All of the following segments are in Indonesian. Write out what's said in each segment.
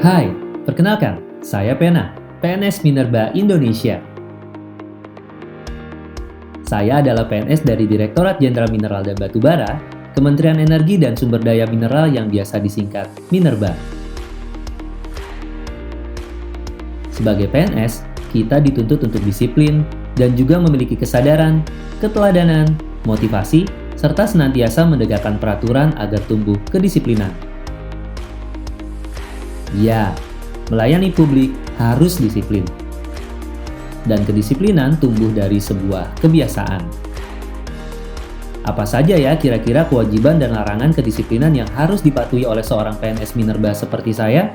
Hai, perkenalkan, saya Pena, PNS Minerba Indonesia. Saya adalah PNS dari Direktorat Jenderal Mineral dan Batubara, Kementerian Energi dan Sumber Daya Mineral yang biasa disingkat Minerba. Sebagai PNS, kita dituntut untuk disiplin dan juga memiliki kesadaran, keteladanan, motivasi, serta senantiasa menegakkan peraturan agar tumbuh kedisiplinan. Ya, melayani publik harus disiplin. Dan kedisiplinan tumbuh dari sebuah kebiasaan. Apa saja ya kira-kira kewajiban dan larangan kedisiplinan yang harus dipatuhi oleh seorang PNS Minerba seperti saya?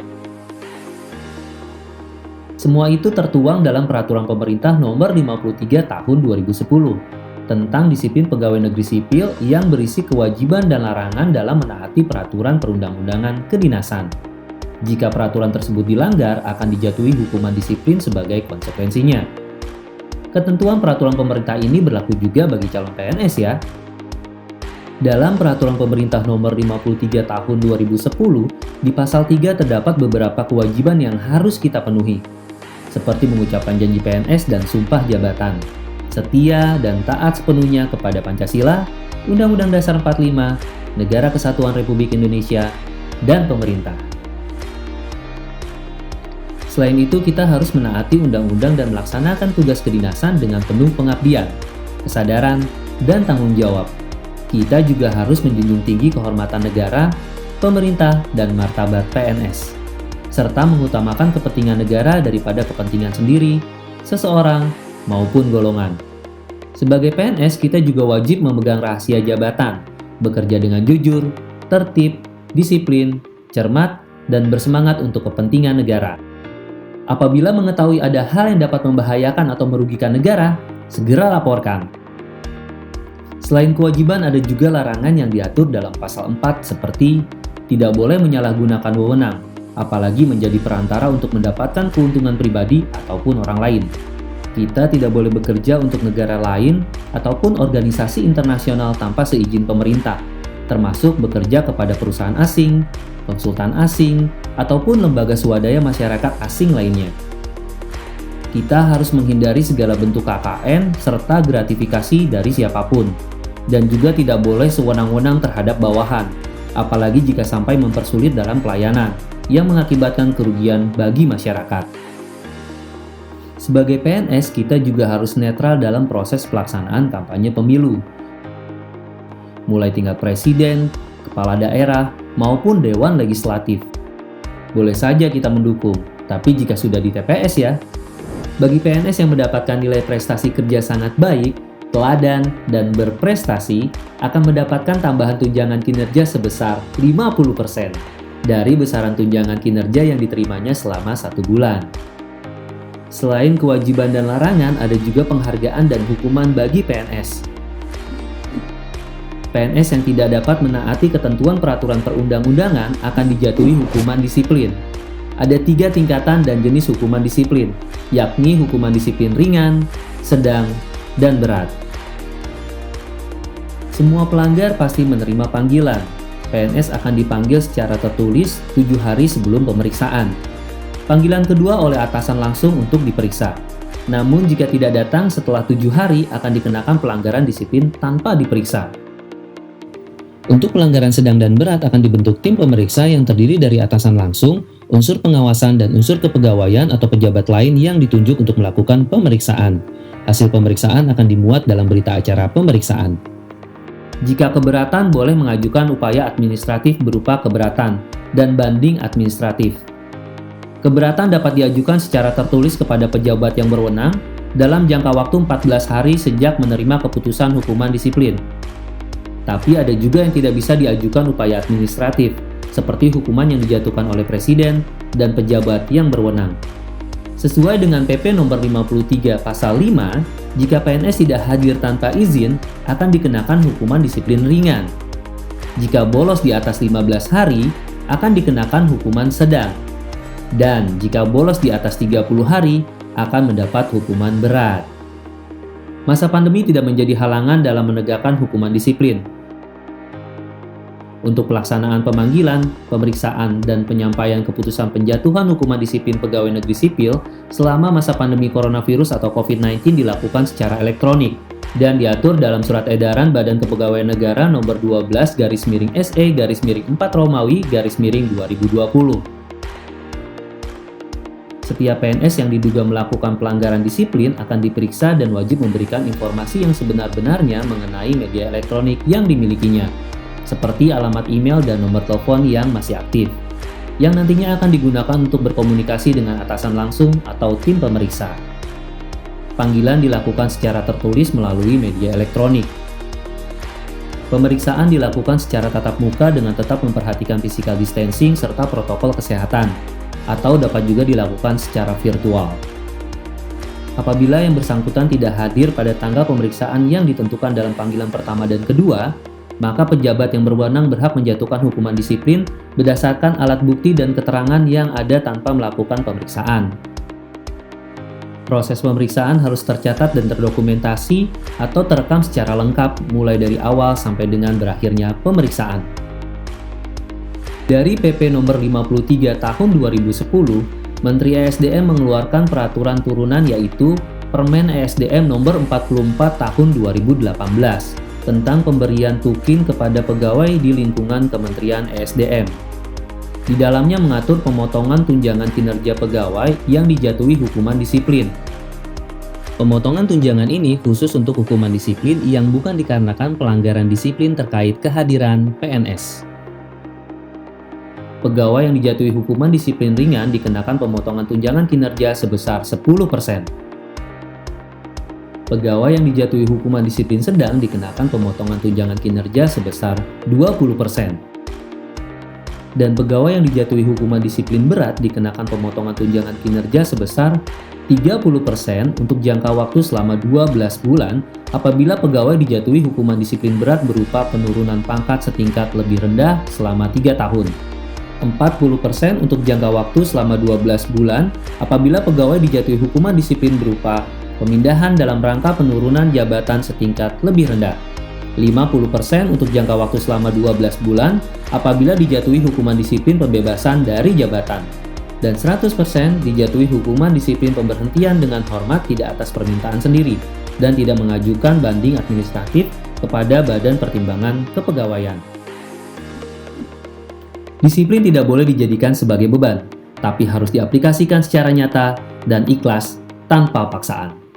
Semua itu tertuang dalam Peraturan Pemerintah Nomor 53 Tahun 2010 tentang disiplin pegawai negeri sipil yang berisi kewajiban dan larangan dalam menaati peraturan perundang-undangan kedinasan. Jika peraturan tersebut dilanggar, akan dijatuhi hukuman disiplin sebagai konsekuensinya. Ketentuan peraturan pemerintah ini berlaku juga bagi calon PNS ya. Dalam Peraturan Pemerintah Nomor 53 Tahun 2010, di Pasal 3 terdapat beberapa kewajiban yang harus kita penuhi, seperti mengucapkan janji PNS dan sumpah jabatan, setia dan taat sepenuhnya kepada Pancasila, Undang-Undang Dasar 45, Negara Kesatuan Republik Indonesia, dan pemerintah. Selain itu, kita harus menaati undang-undang dan melaksanakan tugas kedinasan dengan penuh pengabdian, kesadaran, dan tanggung jawab. Kita juga harus menjunjung tinggi kehormatan negara, pemerintah, dan martabat PNS, serta mengutamakan kepentingan negara daripada kepentingan sendiri, seseorang, maupun golongan. Sebagai PNS, kita juga wajib memegang rahasia jabatan, bekerja dengan jujur, tertib, disiplin, cermat, dan bersemangat untuk kepentingan negara. Apabila mengetahui ada hal yang dapat membahayakan atau merugikan negara, segera laporkan. Selain kewajiban, ada juga larangan yang diatur dalam Pasal 4 seperti tidak boleh menyalahgunakan wewenang, apalagi menjadi perantara untuk mendapatkan keuntungan pribadi ataupun orang lain. Kita tidak boleh bekerja untuk negara lain ataupun organisasi internasional tanpa seizin pemerintah, termasuk bekerja kepada perusahaan asing, konsultan asing, ataupun lembaga swadaya masyarakat asing lainnya. Kita harus menghindari segala bentuk KKN serta gratifikasi dari siapapun, dan juga tidak boleh sewenang-wenang terhadap bawahan, apalagi jika sampai mempersulit dalam pelayanan, yang mengakibatkan kerugian bagi masyarakat. Sebagai PNS, kita juga harus netral dalam proses pelaksanaan kampanye pemilu, mulai tingkat presiden, kepala daerah, maupun dewan legislatif. Boleh saja kita mendukung, tapi jika sudah di TPS ya. Bagi PNS yang mendapatkan nilai prestasi kerja sangat baik, teladan, dan berprestasi, akan mendapatkan tambahan tunjangan kinerja sebesar 50% dari besaran tunjangan kinerja yang diterimanya selama 1 bulan. Selain kewajiban dan larangan, ada juga penghargaan dan hukuman bagi PNS. PNS yang tidak dapat menaati ketentuan peraturan perundang-undangan akan dijatuhi hukuman disiplin. Ada 3 tingkatan dan jenis hukuman disiplin, yakni hukuman disiplin ringan, sedang, dan berat. Semua pelanggar pasti menerima panggilan. PNS akan dipanggil secara tertulis 7 hari sebelum pemeriksaan. Panggilan kedua oleh atasan langsung untuk diperiksa. Namun jika tidak datang setelah 7 hari akan dikenakan pelanggaran disiplin tanpa diperiksa. Untuk pelanggaran sedang dan berat akan dibentuk tim pemeriksa yang terdiri dari atasan langsung, unsur pengawasan, dan unsur kepegawaian atau pejabat lain yang ditunjuk untuk melakukan pemeriksaan. Hasil pemeriksaan akan dimuat dalam berita acara pemeriksaan. Jika keberatan, boleh mengajukan upaya administratif berupa keberatan dan banding administratif. Keberatan dapat diajukan secara tertulis kepada pejabat yang berwenang dalam jangka waktu 14 hari sejak menerima keputusan hukuman disiplin. Tapi ada juga yang tidak bisa diajukan upaya administratif, seperti hukuman yang dijatuhkan oleh presiden dan pejabat yang berwenang. Sesuai dengan PP Nomor 53 Pasal 5, jika PNS tidak hadir tanpa izin, akan dikenakan hukuman disiplin ringan. Jika bolos di atas 15 hari, akan dikenakan hukuman sedang. Dan jika bolos di atas 30 hari, akan mendapat hukuman berat. Masa pandemi tidak menjadi halangan dalam menegakkan hukuman disiplin. Untuk pelaksanaan pemanggilan, pemeriksaan, dan penyampaian keputusan penjatuhan hukuman disiplin pegawai negeri sipil selama masa pandemi coronavirus atau COVID-19 dilakukan secara elektronik dan diatur dalam Surat Edaran Badan Kepegawaian Negara Nomor 12/SE/4 Romawi/2020. Setiap PNS yang diduga melakukan pelanggaran disiplin akan diperiksa dan wajib memberikan informasi yang sebenar-benarnya mengenai media elektronik yang dimilikinya, seperti alamat email dan nomor telepon yang masih aktif, yang nantinya akan digunakan untuk berkomunikasi dengan atasan langsung atau tim pemeriksa. Panggilan dilakukan secara tertulis melalui media elektronik. Pemeriksaan dilakukan secara tatap muka dengan tetap memperhatikan physical distancing serta protokol kesehatan, atau dapat juga dilakukan secara virtual. Apabila yang bersangkutan tidak hadir pada tanggal pemeriksaan yang ditentukan dalam panggilan pertama dan kedua, maka pejabat yang berwenang berhak menjatuhkan hukuman disiplin berdasarkan alat bukti dan keterangan yang ada tanpa melakukan pemeriksaan. Proses pemeriksaan harus tercatat dan terdokumentasi atau terekam secara lengkap mulai dari awal sampai dengan berakhirnya pemeriksaan. Dari PP Nomor 53 Tahun 2010, Menteri ESDM mengeluarkan peraturan turunan yaitu Permen ESDM Nomor 44 Tahun 2018 tentang pemberian tukin kepada pegawai di lingkungan Kementerian ESDM. Di dalamnya mengatur pemotongan tunjangan kinerja pegawai yang dijatuhi hukuman disiplin. Pemotongan tunjangan ini khusus untuk hukuman disiplin yang bukan dikarenakan pelanggaran disiplin terkait kehadiran PNS. Pegawai yang dijatuhi hukuman disiplin ringan dikenakan pemotongan tunjangan kinerja sebesar 10%. Pegawai yang dijatuhi hukuman disiplin sedang dikenakan pemotongan tunjangan kinerja sebesar 20%. Dan pegawai yang dijatuhi hukuman disiplin berat dikenakan pemotongan tunjangan kinerja sebesar 30% untuk jangka waktu selama 12 bulan apabila pegawai dijatuhi hukuman disiplin berat berupa penurunan pangkat setingkat lebih rendah selama 3 tahun. 40% untuk jangka waktu selama 12 bulan apabila pegawai dijatuhi hukuman disiplin berupa pemindahan dalam rangka penurunan jabatan setingkat lebih rendah. 50% untuk jangka waktu selama 12 bulan apabila dijatuhi hukuman disiplin pembebasan dari jabatan. Dan 100% dijatuhi hukuman disiplin pemberhentian dengan hormat tidak atas permintaan sendiri dan tidak mengajukan banding administratif kepada Badan Pertimbangan Kepegawaian. Disiplin tidak boleh dijadikan sebagai beban, tapi harus diaplikasikan secara nyata dan ikhlas tanpa paksaan.